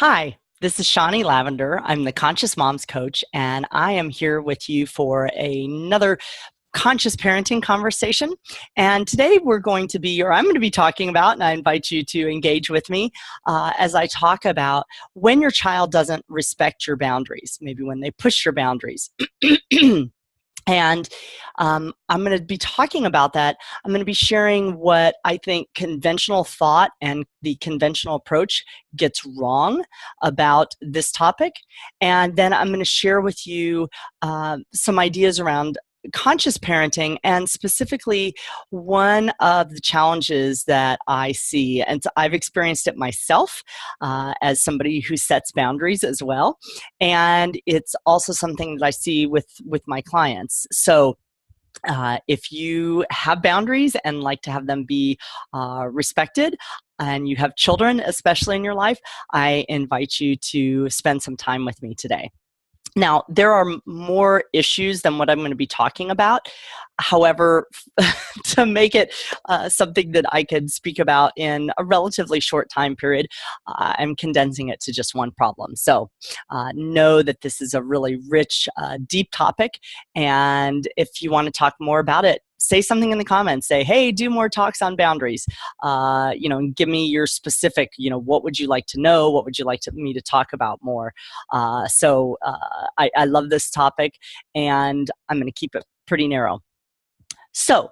Hi, this is Shawnee Lavender. I'm the Conscious Moms Coach, and I am here with you for another conscious parenting conversation. And today I'm going to be talking about, and I invite you to engage with me as I talk about when your child doesn't respect your boundaries, maybe when they push your boundaries. And I'm going to be talking about that. I'm going to be sharing what I think conventional thought and the conventional approach gets wrong about this topic. And then I'm going to share with you some ideas around conscious parenting, and specifically one of the challenges that I see, and I've experienced it myself as somebody who sets boundaries as well, and it's also something that I see with my clients. So if you have boundaries and like to have them be respected, and you have children especially in your life, I invite you to spend some time with me today. Now, there are more issues than what I'm going to be talking about. However, to make it something that I could speak about in a relatively short time period, I'm condensing it to just one problem. So know that this is a really rich, deep topic. And if you want to talk more about it, say something in the comments. Say, hey, do more talks on boundaries. And give me your specific, what would you like to know? What would you like me to talk about more? I love this topic, and I'm going to keep it pretty narrow. So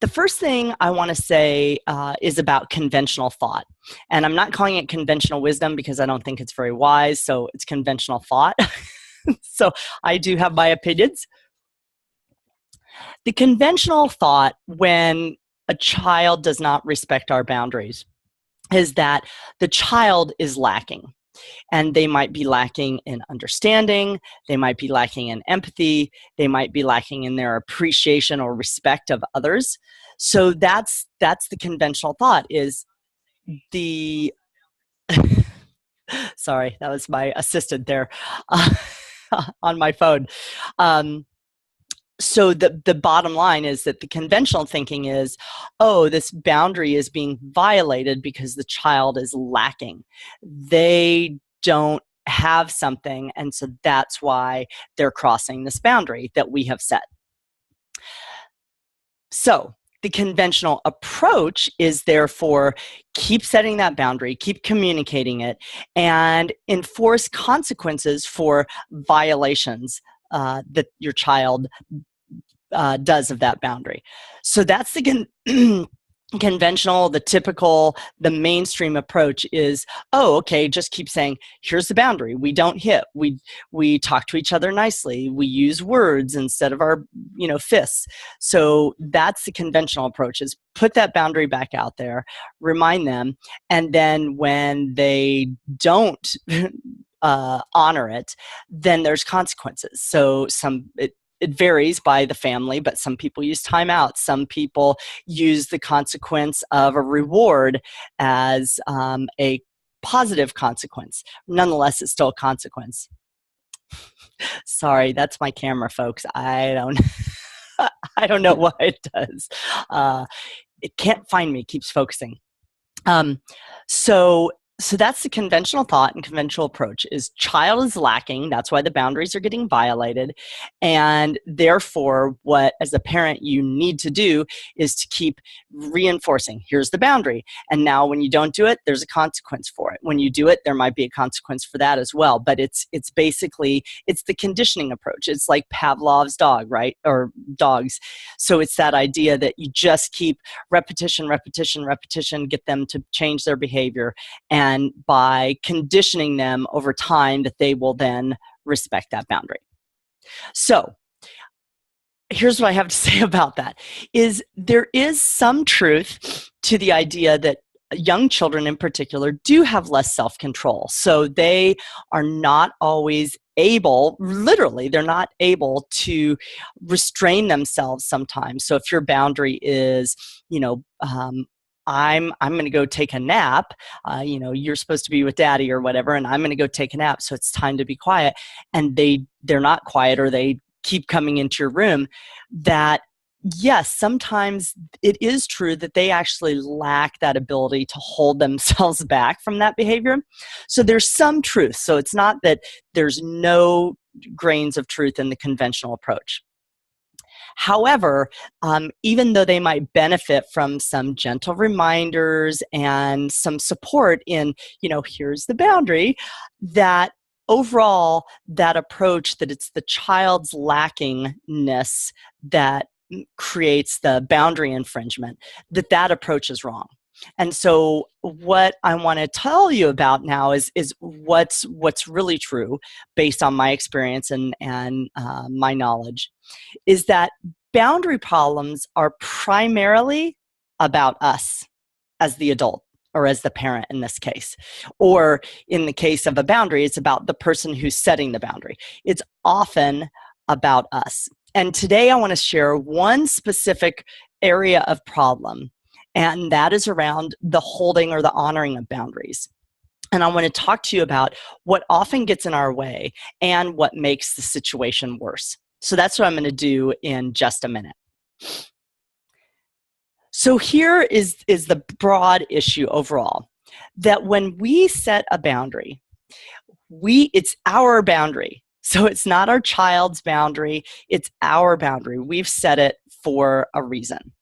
the first thing I want to say is about conventional thought. And I'm not calling it conventional wisdom because I don't think it's very wise. So it's conventional thought. So I do have my opinions. The conventional thought when a child does not respect our boundaries is that the child is lacking. And they might be lacking in understanding, they might be lacking in empathy, they might be lacking in their appreciation or respect of others. So that's the conventional thought is the sorry, that was my assistant there on my phone. So the bottom line is that the conventional thinking is, oh, this boundary is being violated because the child is lacking. They don't have something, and so that's why they're crossing this boundary that we have set. So the conventional approach is therefore keep setting that boundary, keep communicating it, and enforce consequences for violations that your child does of that boundary. So that's the conventional, the typical, the mainstream approach is, oh, okay, just keep saying, here's the boundary. We don't hit. We talk to each other nicely. We use words instead of our, fists. So that's the conventional approach is put that boundary back out there, remind them, and then when they don't honor it, then there's consequences. So it varies by the family, but some people use timeout. Some people use the consequence of a reward as a positive consequence. Nonetheless, it's still a consequence. Sorry, that's my camera, folks. I don't know why it does. It can't find me, keeps focusing. So that's the conventional thought and conventional approach is child is lacking. That's why the boundaries are getting violated. And therefore, what as a parent you need to do is to keep reinforcing, here's the boundary. And now when you don't do it, there's a consequence for it. When you do it, there might be a consequence for that as well. But it's basically, it's the conditioning approach. It's like Pavlov's dog, right? Or dogs. So it's that idea that you just keep repetition, get them to change their behavior. And by conditioning them over time that they will then respect that boundary. So here's what I have to say about that is there is some truth to the idea that young children in particular do have less self-control. So they are not always able, literally, they're not able to restrain themselves sometimes. So if your boundary is, I'm going to go take a nap, you're supposed to be with daddy or whatever, and I'm going to go take a nap, so it's time to be quiet. And they're not quiet, or they keep coming into your room, that yes, sometimes it is true that they actually lack that ability to hold themselves back from that behavior. So there's some truth. So it's not that there's no grains of truth in the conventional approach. However, even though they might benefit from some gentle reminders and some support in, here's the boundary, that overall, that approach, that it's the child's lackingness that creates the boundary infringement, that approach is wrong. And so what I want to tell you about now is what's really true based on my experience and my knowledge, is that boundary problems are primarily about us as the adult, or as the parent in this case. Or in the case of a boundary, it's about the person who's setting the boundary. It's often about us. And today I want to share one specific area of problem, and that is around the holding or the honoring of boundaries. And I want to talk to you about what often gets in our way and what makes the situation worse. So that's what I'm going to do in just a minute. So here is the broad issue overall, that when we set a boundary, it's our boundary. So it's not our child's boundary, it's our boundary. We've set it for a reason.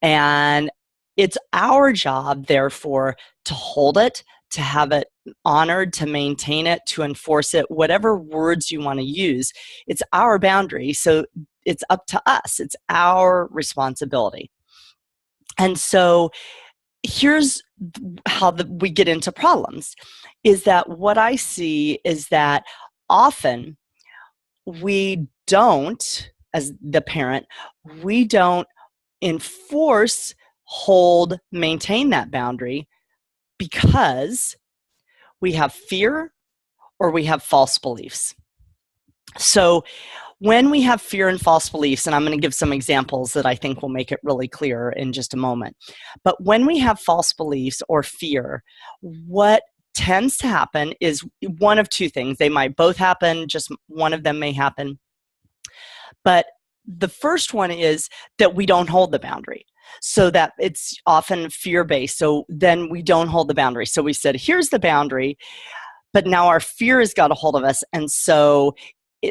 And it's our job, therefore, to hold it, to have it honored, to maintain it, to enforce it, whatever words you want to use. It's our boundary, so it's up to us. It's our responsibility. And so here's how we get into problems, is that what I see is that often we don't, as the parent, we don't enforce, hold, maintain that boundary because we have fear or we have false beliefs. So when we have fear and false beliefs, and I'm going to give some examples that I think will make it really clear in just a moment, but when we have false beliefs or fear, what tends to happen is one of two things. They might both happen, just one of them may happen. But the first one is that we don't hold the boundary. So that it's often fear-based. So then we don't hold the boundary. So we said, here's the boundary, but now our fear has got a hold of us. And so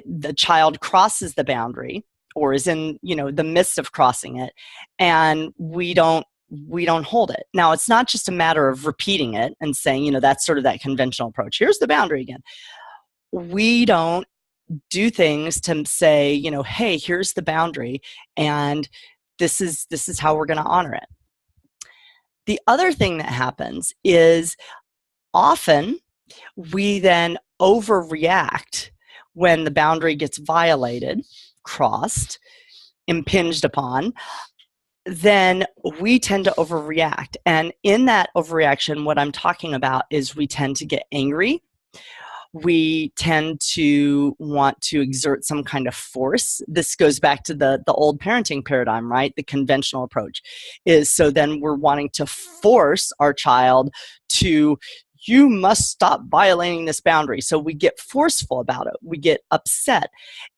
the child crosses the boundary, or is in, the midst of crossing it, and we don't hold it. Now, it's not just a matter of repeating it and saying, that's sort of that conventional approach. Here's the boundary again. We don't do things to say, hey, here's the boundary, and this is how we're going to honor it. The other thing that happens is often we then overreact when the boundary gets violated, crossed, impinged upon. Then we tend to overreact. And in that overreaction, what I'm talking about is we tend to get angry. We tend to want to exert some kind of force. This goes back to the old parenting paradigm, right? The conventional approach is, so then we're wanting to force our child to, you must stop violating this boundary. So we get forceful about it. We get upset,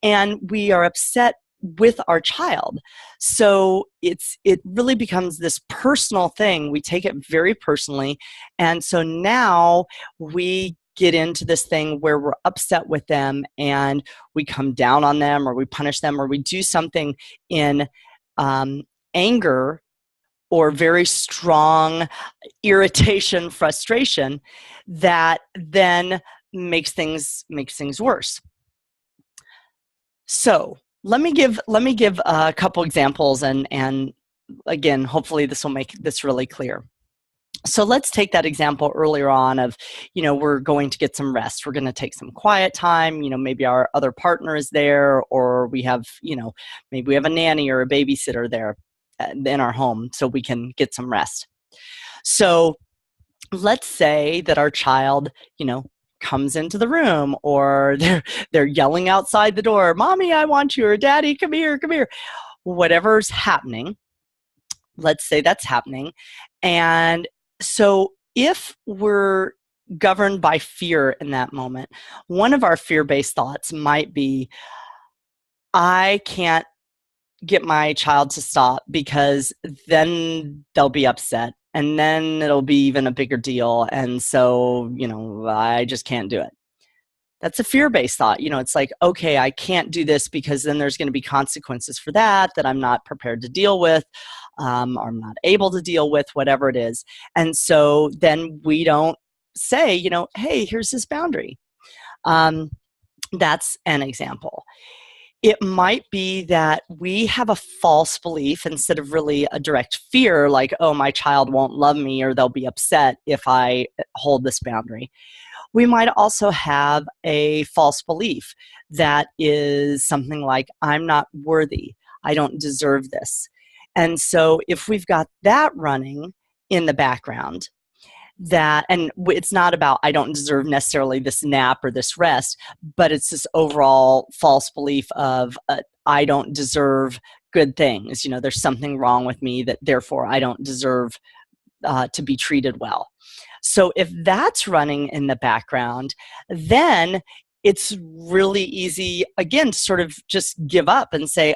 and we are upset with our child. So it really becomes this personal thing. We take it very personally. And so now we get into this thing where we're upset with them and we come down on them, or we punish them, or we do something in anger or very strong irritation, frustration, that then makes things worse. So let me give a couple examples, and again, hopefully this will make this really clear. So let's take that example earlier on of, we're going to get some rest. We're going to take some quiet time. Maybe our other partner is there, or we have, maybe we have a nanny or a babysitter there in our home so we can get some rest. So let's say that our child, comes into the room, or they're yelling outside the door, "Mommy, I want you," or "Daddy, come here, come here." Whatever's happening, let's say that's happening. And so if we're governed by fear in that moment, one of our fear-based thoughts might be, I can't get my child to stop, because then they'll be upset and then it'll be even a bigger deal. And so, I just can't do it. That's a fear-based thought. It's like, okay, I can't do this because then there's going to be consequences for that I'm not prepared to deal with, or I'm not able to deal with, whatever it is. And so then we don't say, hey, here's this boundary. That's an example. It might be that we have a false belief instead of really a direct fear, like, oh, my child won't love me or they'll be upset if I hold this boundary. We might also have a false belief that is something like, I'm not worthy, I don't deserve this. And so if we've got that running in the background, and it's not about I don't deserve necessarily this nap or this rest, but it's this overall false belief of I don't deserve good things. There's something wrong with me that therefore I don't deserve to be treated well. So if that's running in the background, then it's really easy, again, to sort of just give up and say,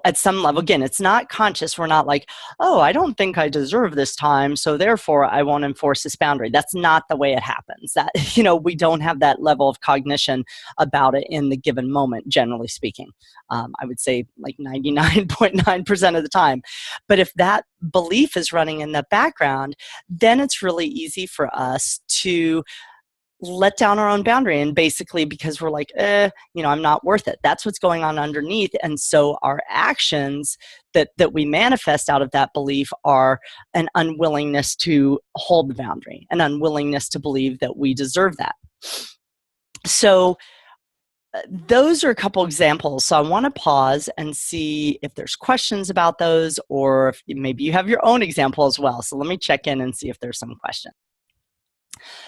at some level, again, it's not conscious. We're not like, oh, I don't think I deserve this time, so therefore I won't enforce this boundary. That's not the way it happens. That, we don't have that level of cognition about it in the given moment, generally speaking. I would say like 99.9% of the time. But if that belief is running in the background, then it's really easy for us to let down our own boundary, and basically because we're like, I'm not worth it. That's what's going on underneath. And so our actions that we manifest out of that belief are an unwillingness to hold the boundary, an unwillingness to believe that we deserve that. So those are a couple examples. So I want to pause and see if there's questions about those, or if maybe you have your own example as well. So let me check in and see if there's some questions.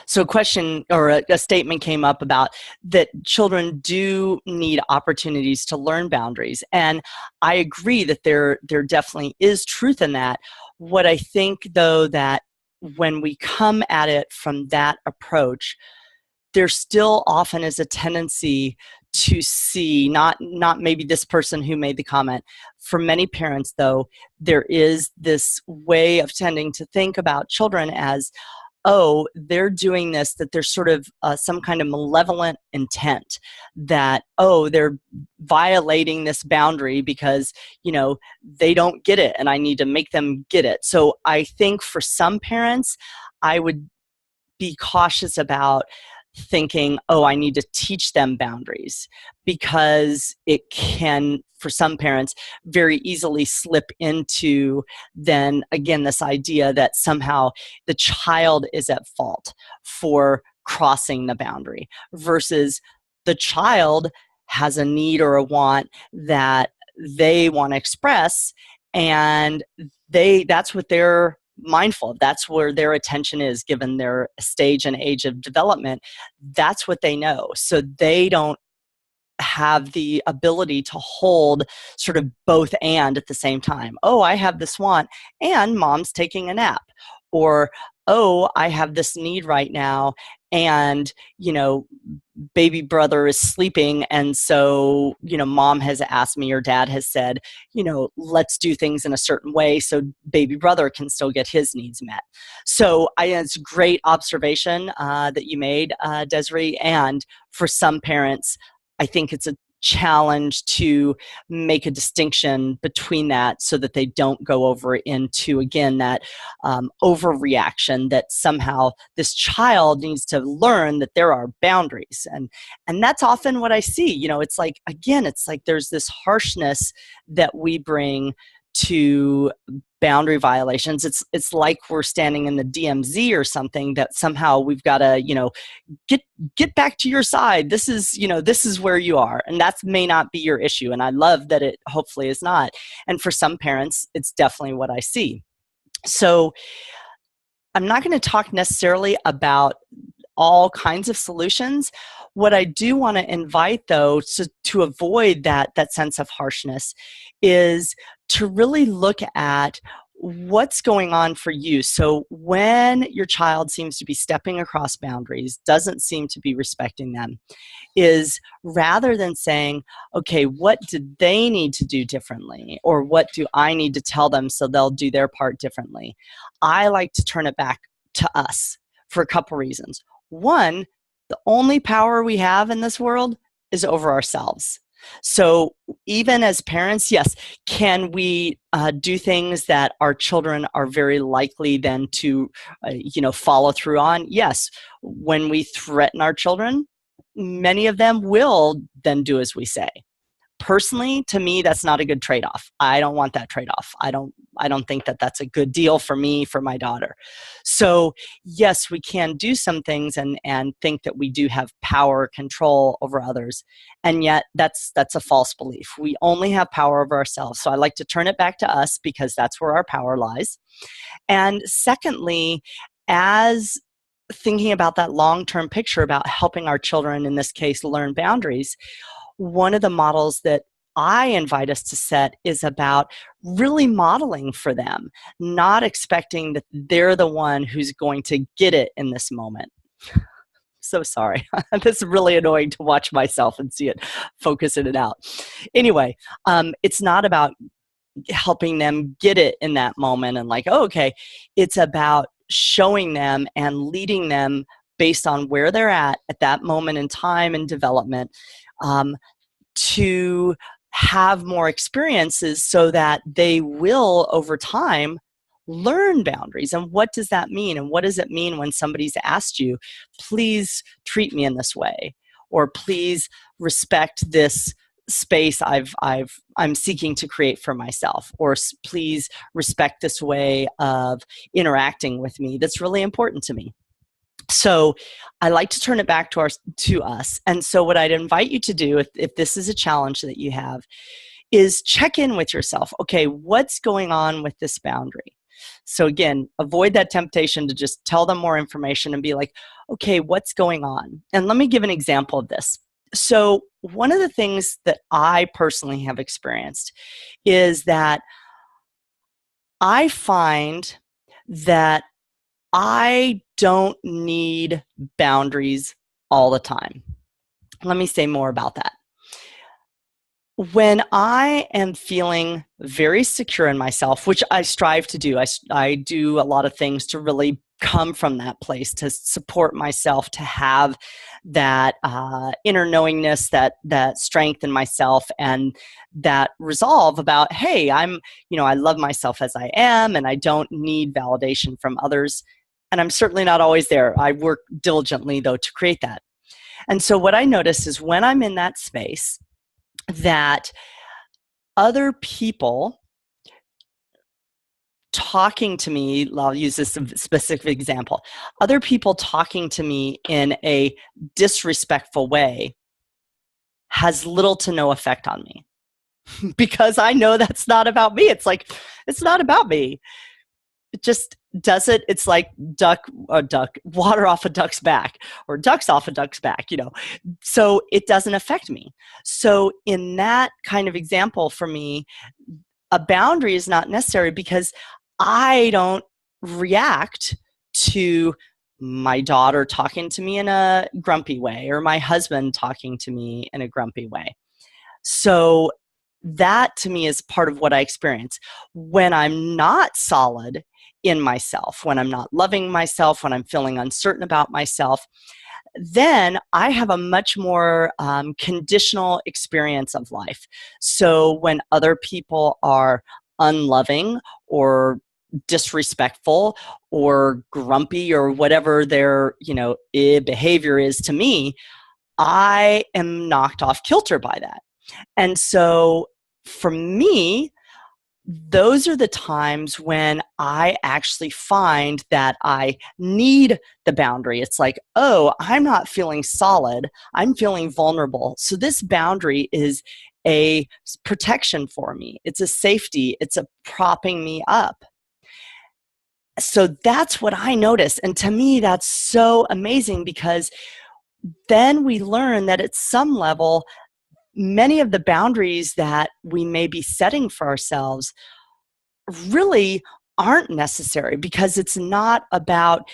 So a question or a statement came up about that children do need opportunities to learn boundaries. And I agree that there definitely is truth in that. What I think, though, that when we come at it from that approach, there still often is a tendency to see, not maybe this person who made the comment. For many parents, though, there is this way of tending to think about children as, oh, they're doing this, that there's sort of some kind of malevolent intent, that, oh, they're violating this boundary because, they don't get it and I need to make them get it. So I think for some parents, I would be cautious about thinking, oh, I need to teach them boundaries, because it can, for some parents, very easily slip into, then again, this idea that somehow the child is at fault for crossing the boundary, versus the child has a need or a want that they want to express, and that's what they're mindful of. That's where their attention is, given their stage and age of development. That's what they know. So they don't have the ability to hold sort of both and at the same time. Oh, I have this want and mom's taking a nap. Or, oh, I have this need right now and, baby brother is sleeping, and so, mom has asked me or dad has said, let's do things in a certain way so baby brother can still get his needs met. So it's a great observation that you made, Desiree. And for some parents, I think it's a challenge to make a distinction between that, so that they don't go over into, again, that overreaction, that somehow this child needs to learn that there are boundaries. And that's often what I see. It's like, again, it's like there's this harshness that we bring to boundary violations. It's like we're standing in the DMZ or something, that somehow we've got to, get back to your side. This is where you are. And that may not be your issue. And I love that it hopefully is not. And for some parents, it's definitely what I see. So I'm not going to talk necessarily about all kinds of solutions. What I do want to invite, though, to avoid that sense of harshness, is to really look at what's going on for you? So when your child seems to be stepping across boundaries, doesn't seem to be respecting them, is rather than saying, okay, what do they need to do differently? Or what do I need to tell them so they'll do their part differently? I like to turn it back to us for a couple reasons. One, the only power we have in this world is over ourselves. So even as parents, yes, can we do things that our children are very likely then to, follow through on? Yes. When we threaten our children, many of them will then do as we say. Personally, to me, that's not a good trade-off. I don't want that trade-off. I don't think that that's a good deal for me, for my daughter. So yes, we can do some things and think that we do have power, control over others, and yet that's a false belief. We only have power over ourselves. So I like to turn it back to us because that's where our power lies. And secondly, as thinking about that long-term picture about helping our children, in this case, learn boundaries, one of the models that I invite us to set is about really modeling for them, not expecting that they're the one who's going to get it in this moment. So sorry. This is really annoying to watch myself and see it focus in and out. Anyway, it's not about helping them get it in that moment and like, oh, okay. It's about showing them and leading them based on where they're at that moment in time and development, to have more experiences so that they will, over time, learn boundaries. And what does that mean? And what does it mean when somebody's asked you, please treat me in this way, or please respect this space I'm seeking to create for myself, or please respect this way of interacting with me that's really important to me. So I like to turn it back to us. And so what I'd invite you to do, if this is a challenge that you have, is check in with yourself. Okay, what's going on with this boundary? So again, avoid that temptation to just tell them more information and be like, okay, what's going on? And let me give an example of this. So one of the things that I personally have experienced is that I find that I don't need boundaries all the time. Let me say more about that. When I am feeling very secure in myself, which I strive to do, I do a lot of things to really come from that place, to support myself, to have that inner knowingness, that strength in myself, and that resolve about, hey, I love myself as I am, and I don't need validation from others. And I'm certainly not always there. I work diligently, though, to create that. And so what I notice is when I'm in that space, that other people talking to me, I'll use this specific example, other people talking to me in a disrespectful way has little to no effect on me because I know that's not about me. It's like, it's not about me. It just does it. It's like water off a duck's back, or ducks off a duck's back, so it doesn't affect me. So in that kind of example, for me, a boundary is not necessary because I don't react to my daughter talking to me in a grumpy way, or my husband talking to me in a grumpy way. So that to me is part of what I experience. When I'm not solid in myself, when I'm not loving myself, when I'm feeling uncertain about myself, then I have a much more conditional experience of life. So when other people are unloving or disrespectful or grumpy or whatever their behavior is to me, I am knocked off kilter by that. And so for me, those are the times when I actually find that I need the boundary. It's like, oh, I'm not feeling solid. I'm feeling vulnerable. So this boundary is a protection for me. It's a safety. It's a propping me up. So that's what I notice. And to me, that's so amazing because then we learn that at some level, many of the boundaries that we may be setting for ourselves really aren't necessary, because it's not about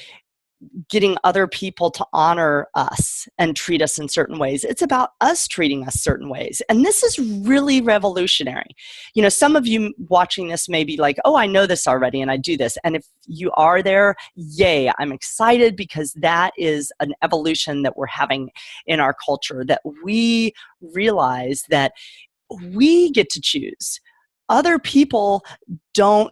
getting other people to honor us and treat us in certain ways. It's about us treating us certain ways. And this is really revolutionary. You know, some of you watching this may be like, oh, I know this already and I do this. And if you are there, yay, I'm excited, because that is an evolution that we're having in our culture, that we realize that we get to choose. Other people don't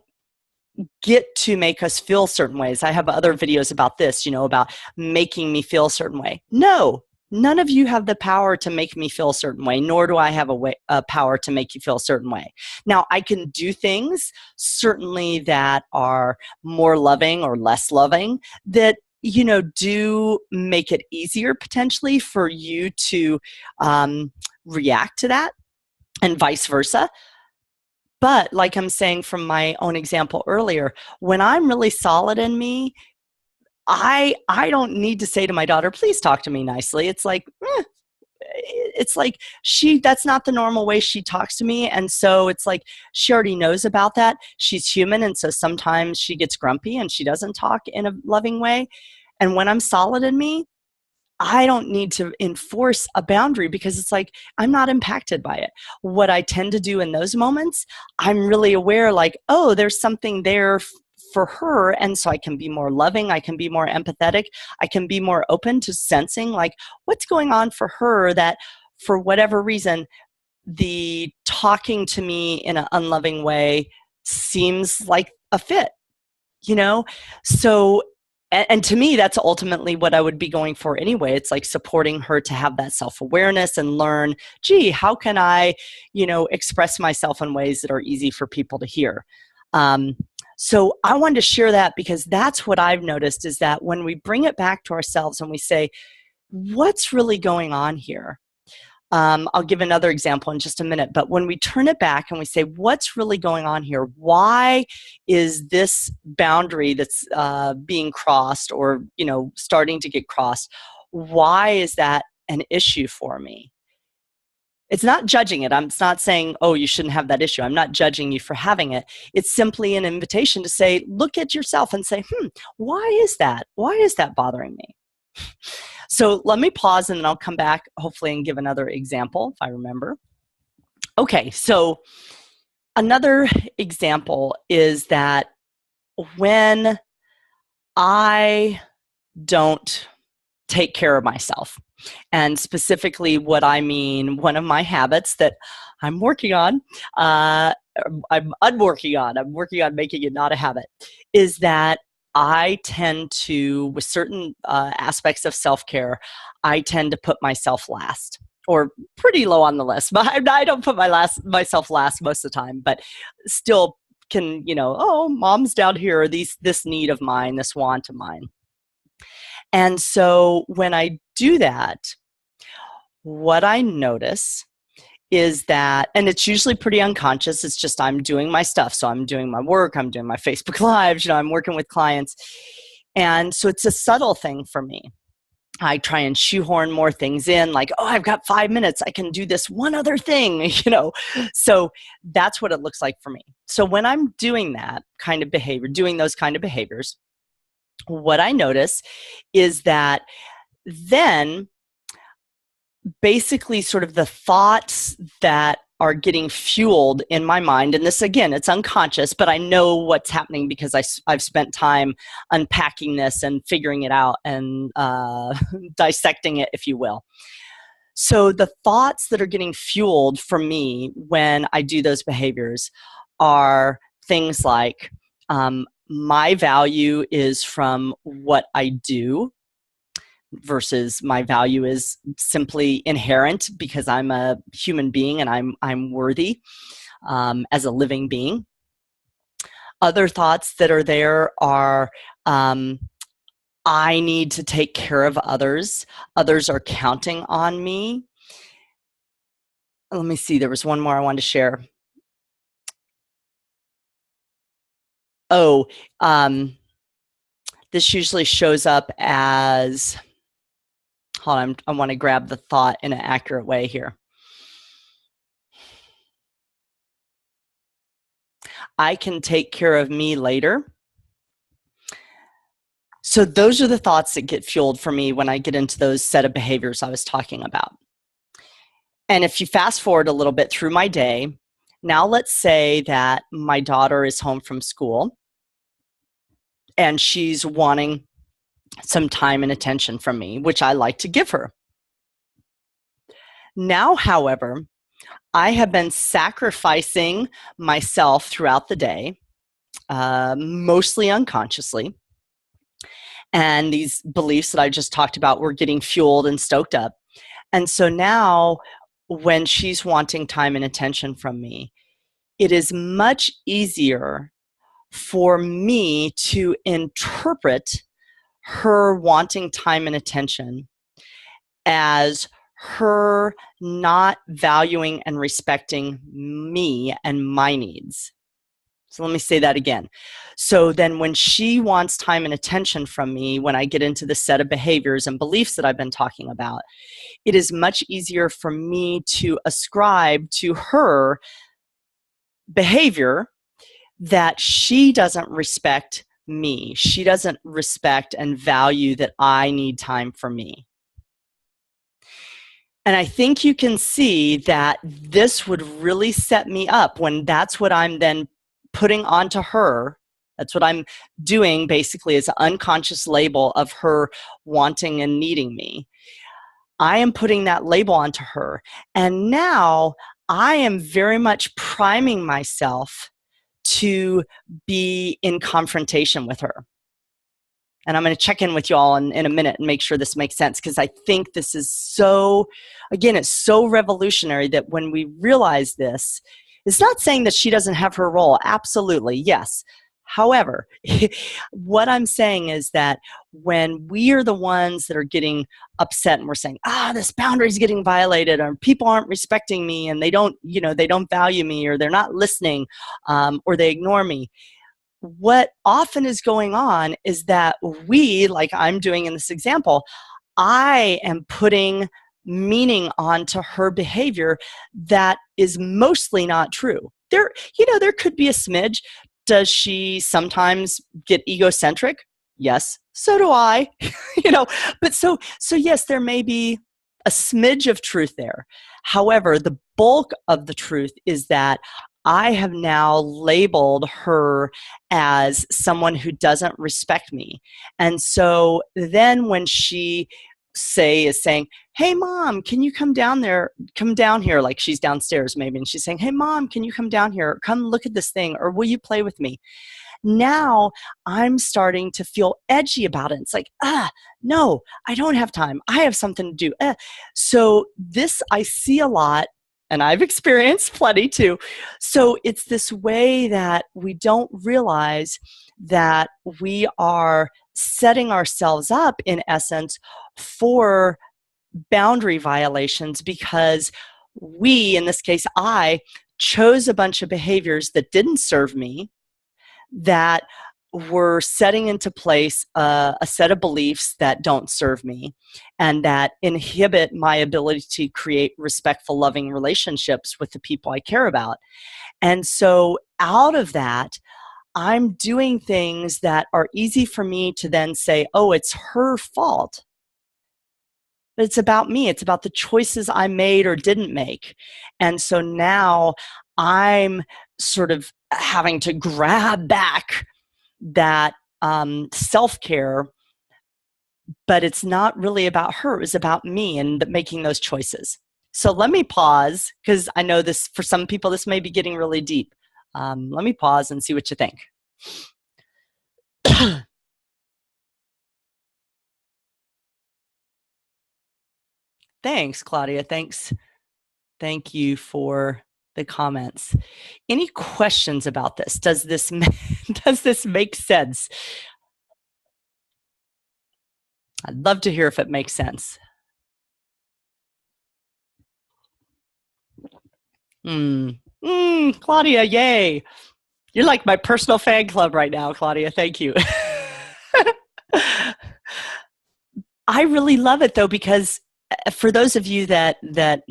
get to make us feel certain ways. I have other videos about this, you know, about making me feel a certain way. No, none of you have the power to make me feel a certain way, nor do I have a power to make you feel a certain way. Now, I can do things certainly that are more loving or less loving, that, you know, do make it easier potentially for you to react to that, and vice versa. But like I'm saying from my own example earlier, when I'm really solid in me, I don't need to say to my daughter, please talk to me nicely. It's like that's not the normal way she talks to me. And so it's like she already knows about that. She's human. And so sometimes she gets grumpy and she doesn't talk in a loving way. And when I'm solid in me, I don't need to enforce a boundary, because it's like I'm not impacted by it. What I tend to do in those moments, I'm really aware, like, oh, there's something there for her. And so I can be more loving. I can be more empathetic. I can be more open to sensing, like, what's going on for her, that for whatever reason, the talking to me in an unloving way seems like a fit, you know? So, and to me, that's ultimately what I would be going for anyway. It's like supporting her to have that self-awareness and learn, gee, how can I, you know, express myself in ways that are easy for people to hear? Um, so I wanted to share that, because that's what I've noticed, is that when we bring it back to ourselves and we say, what's really going on here? I'll give another example in just a minute, but when we turn it back and we say, what's really going on here? Why is this boundary that's being crossed, or, you know, starting to get crossed? Why is that an issue for me? It's not judging it. I'm not saying, oh, you shouldn't have that issue. I'm not judging you for having it. It's simply an invitation to say, look at yourself and say, why is that? Why is that bothering me? So let me pause, and then I'll come back, hopefully, and give another example if I remember. Okay, so another example is that when I don't take care of myself, and specifically what I mean, one of my habits that I'm working on, I'm working on making it not a habit, is that I tend to, with certain aspects of self-care, I tend to put myself last, or pretty low on the list. But I don't put myself last most of the time, but still can, you know, oh, mom's down here, this need of mine, this want of mine. And so when I do that, what I notice is that, and it's usually pretty unconscious, it's just I'm doing my stuff. So I'm doing my work, I'm doing my Facebook Lives, you know, I'm working with clients. And so it's a subtle thing for me. I try and shoehorn more things in, like, oh, I've got 5 minutes, I can do this one other thing, you know. So that's what it looks like for me. So when I'm doing that kind of behavior, doing those kind of behaviors, what I notice is that then basically sort of the thoughts that are getting fueled in my mind, and this, again, it's unconscious, but I know what's happening because I've spent time unpacking this and figuring it out and dissecting it, if you will. So the thoughts that are getting fueled for me when I do those behaviors are things like, my value is from what I do, versus my value is simply inherent because I'm a human being and I'm worthy as a living being. Other thoughts that are there are, I need to take care of others. Others are counting on me. Let me see, there was one more I wanted to share. Oh, this usually shows up as, hold on, I want to grab the thought in an accurate way here. I can take care of me later. So those are the thoughts that get fueled for me when I get into those set of behaviors I was talking about. And if you fast forward a little bit through my day, now let's say that my daughter is home from school and she's wanting some time and attention from me, which I like to give her. Now, however, I have been sacrificing myself throughout the day, mostly unconsciously. And these beliefs that I just talked about were getting fueled and stoked up. And so now, when she's wanting time and attention from me, it is much easier for me to interpret her wanting time and attention as her not valuing and respecting me and my needs. So let me say that again. So then when she wants time and attention from me, when I get into the set of behaviors and beliefs that I've been talking about, it is much easier for me to ascribe to her behavior that she doesn't respect me. She doesn't respect and value that I need time for me. And I think you can see that this would really set me up when that's what I'm then putting onto her. That's what I'm doing basically, is an unconscious label of her wanting and needing me. I am putting that label onto her. And now I am very much priming myself to be in confrontation with her. And I'm going to check in with you all in a minute and make sure this makes sense, because I think this is so, again, it's so revolutionary that when we realize this, it's not saying that she doesn't have her role. Absolutely, yes. However, what I'm saying is that when we are the ones that are getting upset and we're saying, this boundary is getting violated, or people aren't respecting me and they don't value me, or they're not listening, or they ignore me, what often is going on is that we, like I'm doing in this example, I am putting meaning onto her behavior that is mostly not true. There could be a smidge. Does she sometimes get egocentric? Yes, so do I. But so yes, there may be a smidge of truth there. However, the bulk of the truth is that I have now labeled her as someone who doesn't respect me. And so then when she is saying, hey mom, can you come down here, like she's downstairs maybe, and she's saying, hey mom, can you come down here, come look at this thing, or will you play with me? Now I'm starting to feel edgy about it. It's like, no, I don't have time. I have something to do. So this I see a lot, and I've experienced plenty too. So it's this way that we don't realize that we are setting ourselves up, in essence, for boundary violations, because we, in this case, I chose a bunch of behaviors that didn't serve me, that were setting into place a set of beliefs that don't serve me and that inhibit my ability to create respectful, loving relationships with the people I care about. And so out of that, I'm doing things that are easy for me to then say, oh, it's her fault. But it's about me. It's about the choices I made or didn't make. And so now I'm sort of having to grab back that self-care, but it's not really about her. It's about me and making those choices. So let me pause, because I know this, for some people, this may be getting really deep. Let me pause and see what you think. Thanks, Claudia. Thank you for the comments. Any questions about this? Does this make sense? I'd love to hear if it makes sense. Claudia, yay. You're like my personal fan club right now, Claudia. Thank you. I really love it, though, because for those of you that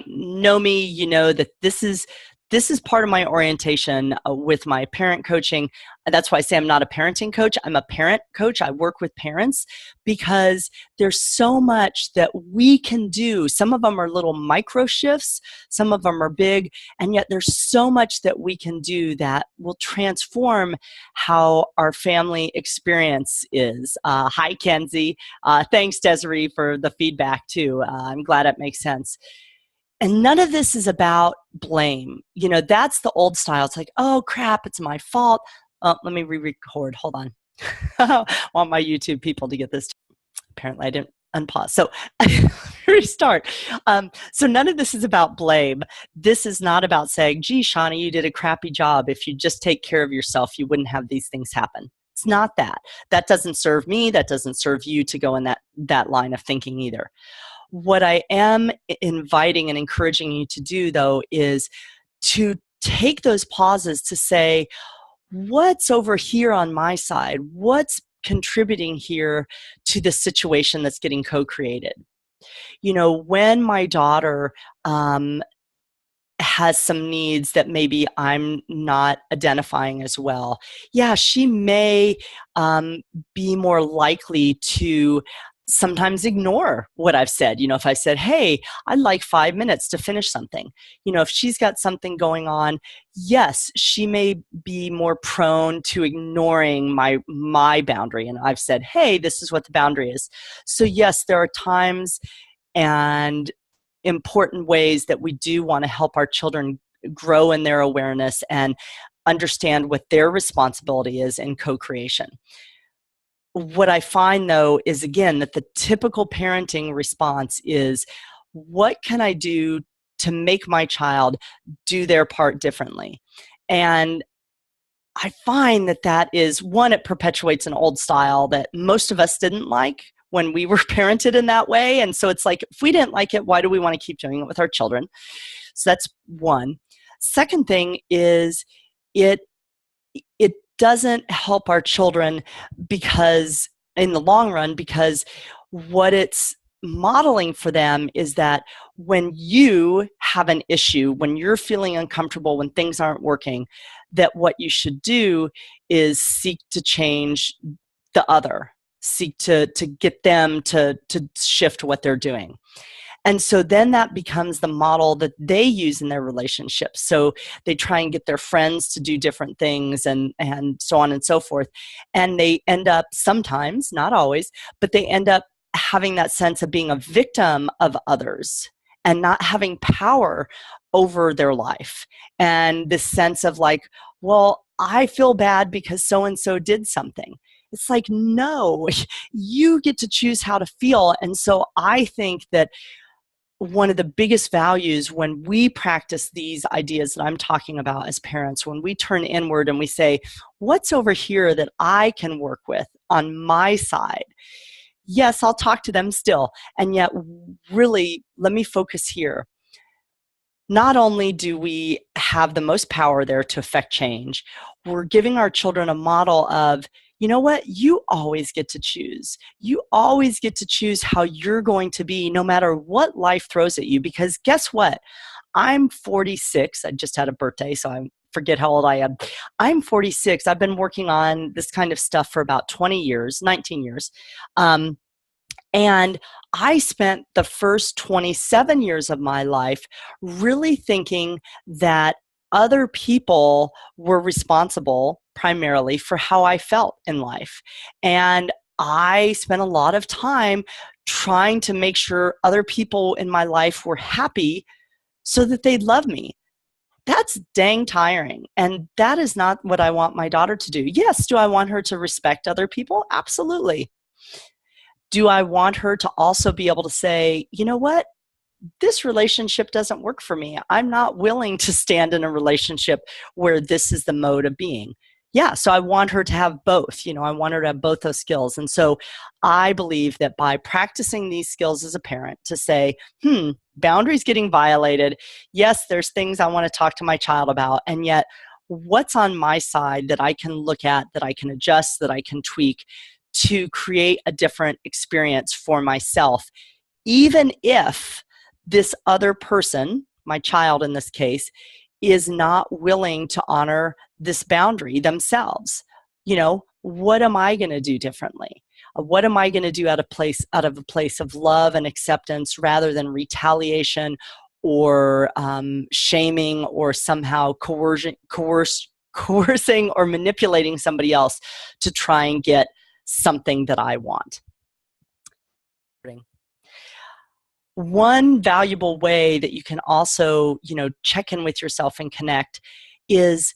know me, you know that this is This is part of my orientation with my parent coaching. That's why I say I'm not a parenting coach. I'm a parent coach. I work with parents because there's so much that we can do. Some of them are little micro shifts, some of them are big, and yet there's so much that we can do that will transform how our family experience is. Hi, Kenzie. Thanks, Desiree, for the feedback, too. I'm glad it makes sense. And none of this is about blame. That's the old style. It's like, oh, crap, it's my fault. Let me re-record. Hold on. I want my YouTube people to get this. Apparently, I didn't unpause. So restart. So none of this is about blame. This is not about saying, gee, Shawnee, you did a crappy job. If you just take care of yourself, you wouldn't have these things happen. It's not that. That doesn't serve me. That doesn't serve you to go in that line of thinking either. What I am inviting and encouraging you to do, though, is to take those pauses to say, what's over here on my side? What's contributing here to the situation that's getting co-created? When my daughter has some needs that maybe I'm not identifying as well, yeah, she may be more likely to sometimes ignore what I've said. If I said, hey, I'd like 5 minutes to finish something, if she's got something going on, yes, she may be more prone to ignoring my boundary. And I've said, hey, this is what the boundary is. So yes, there are times and important ways that we do want to help our children grow in their awareness and understand what their responsibility is in co-creation. What I find, though, is, again, that the typical parenting response is, what can I do to make my child do their part differently? And I find that is, one, it perpetuates an old style that most of us didn't like when we were parented in that way. And so it's like, if we didn't like it, why do we want to keep doing it with our children? So that's one. Second thing is, it doesn't help our children because, in the long run, because what it's modeling for them is that when you have an issue, when you're feeling uncomfortable, when things aren't working, that what you should do is seek to change the other, seek to get them to shift what they're doing. And so then that becomes the model that they use in their relationships. So they try and get their friends to do different things and so on and so forth. And they end up sometimes, not always, but they end up having that sense of being a victim of others and not having power over their life. And this sense of like, well, I feel bad because so-and-so did something. It's like, no, you get to choose how to feel. And so I think that one of the biggest values when we practice these ideas that I'm talking about as parents, when we turn inward and we say, what's over here that I can work with on my side? Yes, I'll talk to them still. And yet, really, let me focus here. Not only do we have the most power there to affect change, we're giving our children a model of, you know what? You always get to choose. You always get to choose how you're going to be, no matter what life throws at you. Because guess what? I'm 46. I just had a birthday, so I forget how old I am. I'm 46. I've been working on this kind of stuff for about 20 years, 19 years. And I spent the first 27 years of my life really thinking that other people were responsible primarily for how I felt in life. And I spent a lot of time trying to make sure other people in my life were happy so that they'd love me. That's dang tiring. And that is not what I want my daughter to do. Yes, do I want her to respect other people? Absolutely. Do I want her to also be able to say, you know what? This relationship doesn't work for me. I'm not willing to stand in a relationship where this is the mode of being. Yeah, so I want her to have both. I want her to have both those skills. And so I believe that by practicing these skills as a parent to say, boundaries getting violated. Yes, there's things I want to talk to my child about. And yet, what's on my side that I can look at, that I can adjust, that I can tweak to create a different experience for myself, even if this other person, my child in this case, is not willing to honor this boundary themselves. What am I going to do differently? What am I going to do out of a place of love and acceptance rather than retaliation or shaming or somehow coercing or manipulating somebody else to try and get something that I want? One valuable way that you can also, check in with yourself and connect is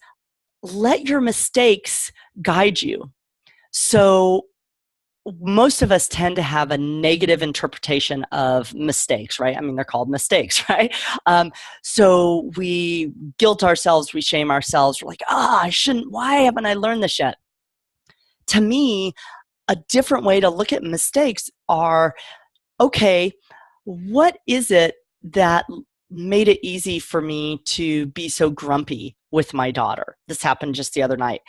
let your mistakes guide you. So most of us tend to have a negative interpretation of mistakes, right? I mean, they're called mistakes, right? So we guilt ourselves, we shame ourselves. We're like, I shouldn't, why haven't I learned this yet? To me, a different way to look at mistakes are, okay, what is it that made it easy for me to be so grumpy with my daughter? This happened just the other night.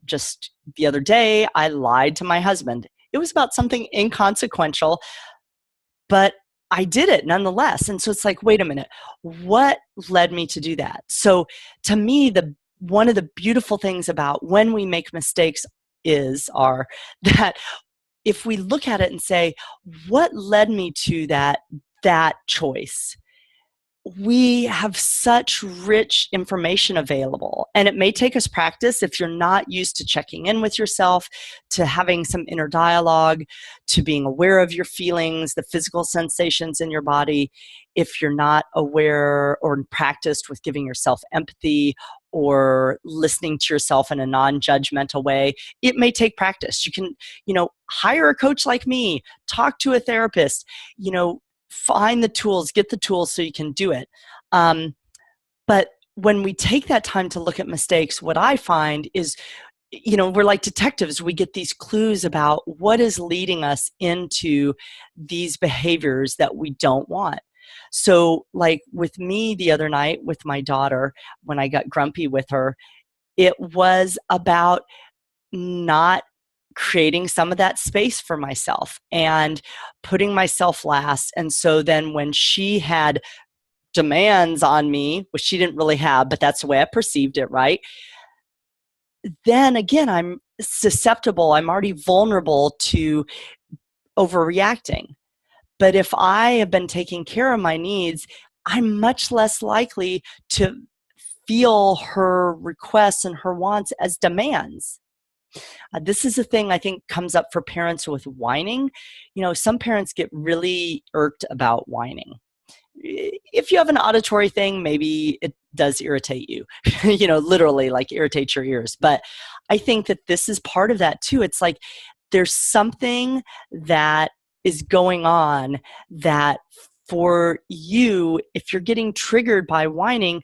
Just the other day, I lied to my husband. It was about something inconsequential, but I did it nonetheless. And so it's like, wait a minute, what led me to do that? So to me, one of the beautiful things about when we make mistakes are that if we look at it and say, what led me to that choice? We have such rich information available, and it may take us practice if you're not used to checking in with yourself, to having some inner dialogue, to being aware of your feelings, the physical sensations in your body. If you're not aware or practiced with giving yourself empathy or listening to yourself in a non-judgmental way, it may take practice. You can, hire a coach like me, talk to a therapist, find the tools, get the tools so you can do it. But when we take that time to look at mistakes, what I find is, we're like detectives. We get these clues about what is leading us into these behaviors that we don't want. So like with me the other night with my daughter, when I got grumpy with her, it was about not creating some of that space for myself and putting myself last. And so then when she had demands on me, which she didn't really have, but that's the way I perceived it, right? Then again, I'm susceptible. I'm already vulnerable to overreacting. But if I have been taking care of my needs, I'm much less likely to feel her requests and her wants as demands. This is a thing I think comes up for parents with whining. Some parents get really irked about whining. If you have an auditory thing, maybe it does irritate you, literally like irritates your ears. But I think that this is part of that too. It's like there's something that is going on that for you, if you're getting triggered by whining,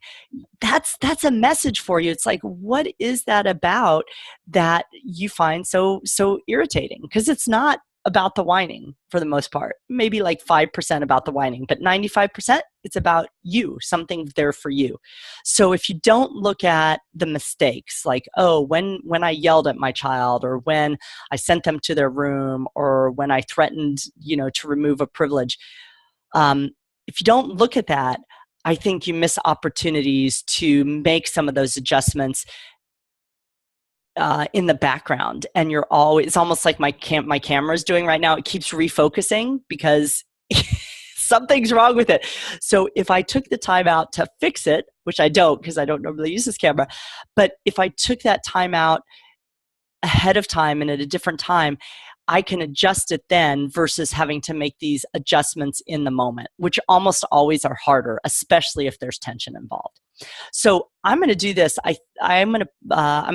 that's a message for you. It's like, what is that about that you find so irritating? Because it's not about the whining for the most part. Maybe like 5% about the whining, but 95% it's about you, something there for you. So if you don't look at the mistakes, like, when I yelled at my child, or when I sent them to their room, or when I threatened, to remove a privilege, if you don't look at that, I think you miss opportunities to make some of those adjustments in the background. And it's almost like my camera is doing right now. It keeps refocusing because something's wrong with it. So if I took the time out to fix it, which I don't because I don't normally use this camera, but if I took that time out ahead of time and at a different time, I can adjust it then versus having to make these adjustments in the moment, which almost always are harder, especially if there's tension involved. So I'm going to do this. I'm going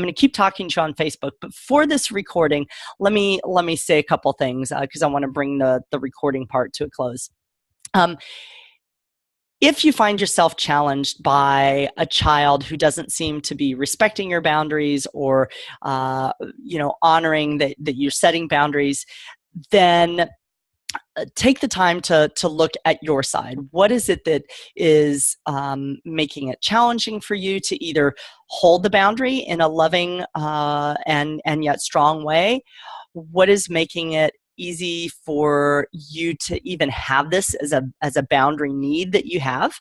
to keep talking to you on Facebook, but for this recording, let me say a couple things because I want to bring the recording part to a close. If you find yourself challenged by a child who doesn't seem to be respecting your boundaries or, honoring that you're setting boundaries, then take the time to look at your side. What is it that is making it challenging for you to either hold the boundary in a loving and yet strong way? What is making it easy for you to even have this as a boundary need that you have.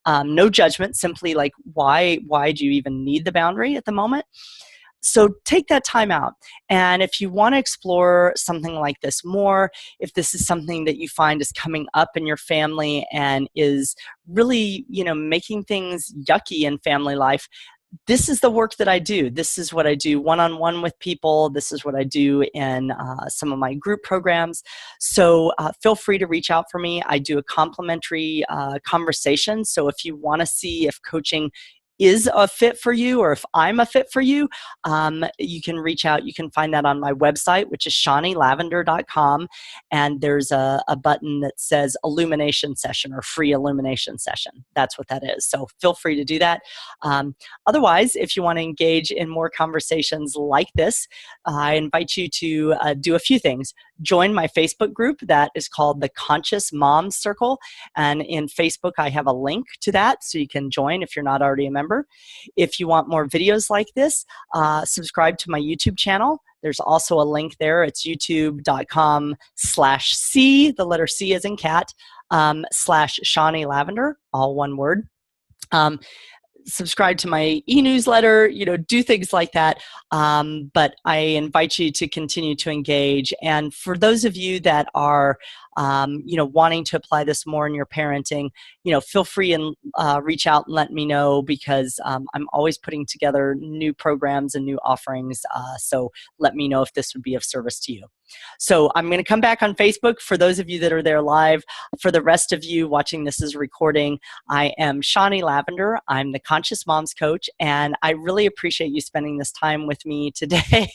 No judgment, simply like why do you even need the boundary at the moment? So take that time out. And if you want to explore something like this more, if this is something that you find is coming up in your family and is really, making things yucky in family life, this is the work that I do. This is what I do one-on-one with people. This is what I do in some of my group programs. So feel free to reach out for me. I do a complimentary conversation. So if you want to see if coaching is a fit for you or if I'm a fit for you, you can reach out. You can find that on my website, which is shawneelavender.com. And there's a button that says illumination session or free illumination session. That's what that is. So feel free to do that. Otherwise, if you want to engage in more conversations like this, I invite you to do a few things. Join my Facebook group that is called the Conscious Moms Circle. And in Facebook, I have a link to that, so you can join if you're not already a member. If you want more videos like this, subscribe to my YouTube channel. There's also a link there. It's youtube.com/C, the letter C as in cat, /Shawnee Lavender, all one word. Subscribe to my e-newsletter, do things like that. But I invite you to continue to engage. And for those of you that are, wanting to apply this more in your parenting, feel free and reach out and let me know, because I'm always putting together new programs and new offerings. So let me know if this would be of service to you. So I'm going to come back on Facebook for those of you that are there live. For the rest of you watching this as a recording, I am Shawnee Lavender. I'm the Conscious Moms Coach, and I really appreciate you spending this time with me today,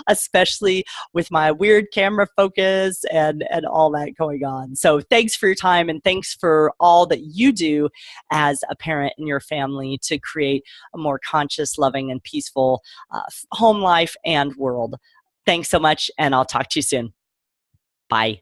especially with my weird camera focus and all that going on. So thanks for your time, and thanks for all that you do as a parent in your family to create a more conscious, loving, and peaceful home life and world. Thanks so much, and I'll talk to you soon. Bye.